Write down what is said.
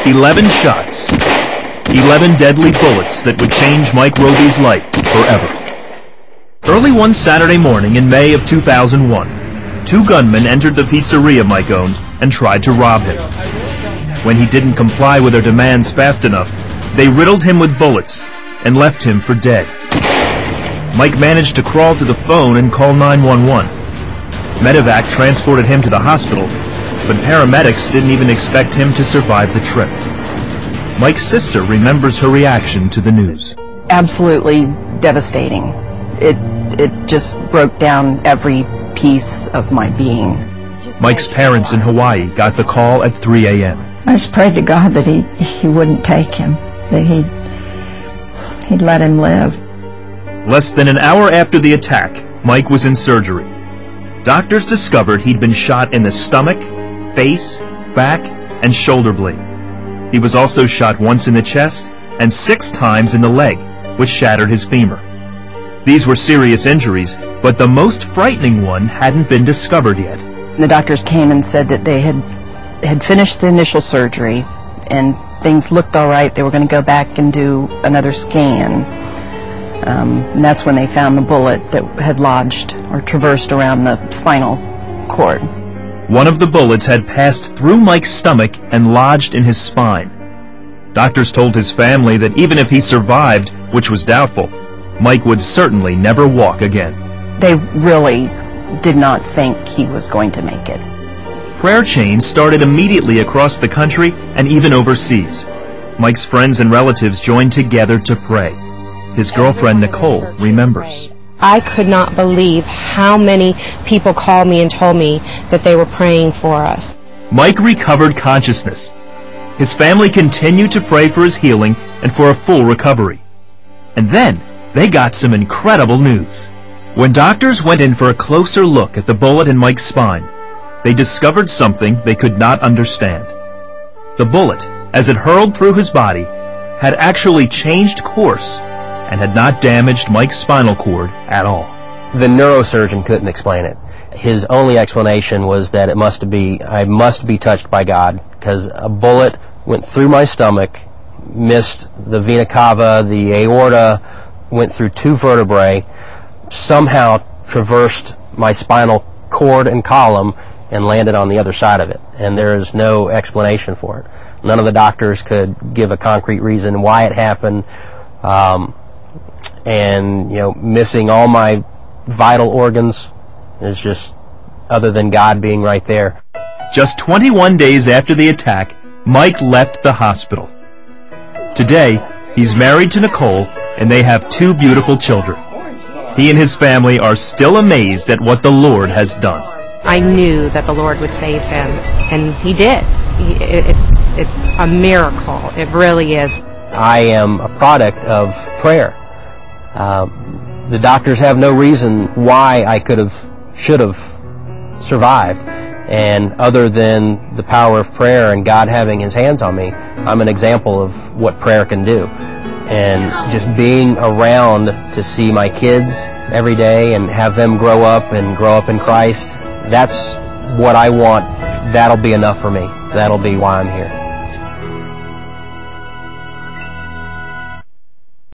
11 shots. 11 deadly bullets that would change Mike Robie's life forever. Early one Saturday morning in May of 2001, two gunmen entered the pizzeria Mike owned and tried to rob him. When he didn't comply with their demands fast enough, they riddled him with bullets and left him for dead. Mike managed to crawl to the phone and call 911. Medevac transported him to the hospital, but paramedics didn't even expect him to survive the trip. Mike's sister remembers her reaction to the news. Absolutely devastating. It just broke down every piece of my being. Mike's parents in Hawaii got the call at 3 a.m. I just prayed to God that he wouldn't take him, that he'd let him live. Less than an hour after the attack, Mike was in surgery. Doctors discovered he'd been shot in the stomach, face, back, and shoulder blade. He was also shot once in the chest and 6 times in the leg, which shattered his femur. These were serious injuries, but the most frightening one hadn't been discovered yet. The doctors came and said that they had finished the initial surgery and things looked all right. They were going to go back and do another scan. And that's when they found the bullet that had lodged or traversed around the spinal cord. One of the bullets had passed through Mike's stomach and lodged in his spine. Doctors told his family that even if he survived, which was doubtful, Mike would certainly never walk again. They really did not think he was going to make it. Prayer chains started immediately across the country and even overseas. Mike's friends and relatives joined together to pray. His girlfriend, Nicole, remembers. I could not believe how many people called me and told me that they were praying for us. Mike recovered consciousness. His family continued to pray for his healing and for a full recovery. And then they got some incredible news. When doctors went in for a closer look at the bullet in Mike's spine, they discovered something they could not understand. The bullet, as it hurled through his body, had actually changed course and had not damaged Mike's spinal cord at all. The neurosurgeon couldn't explain it. His only explanation was that I must be touched by God, because a bullet went through my stomach, missed the vena cava, the aorta, went through 2 vertebrae, somehow traversed my spinal cord and column and landed on the other side of it. And there is no explanation for it. None of the doctors could give a concrete reason why it happened. And, missing all my vital organs is just, other than God being right there. Just 21 days after the attack, Mike left the hospital. Today, he's married to Nicole, and they have 2 beautiful children. He and his family are still amazed at what the Lord has done. I knew that the Lord would save him, and he did. It's a miracle. It really is. I am a product of prayer. The doctors have no reason why I should have survived, and other than the power of prayer and God having His hands on me, I'm an example of what prayer can do. And just being around to see my kids every day and have them grow up in Christ, that's what I want. That'll be enough for me. That'll be why I'm here.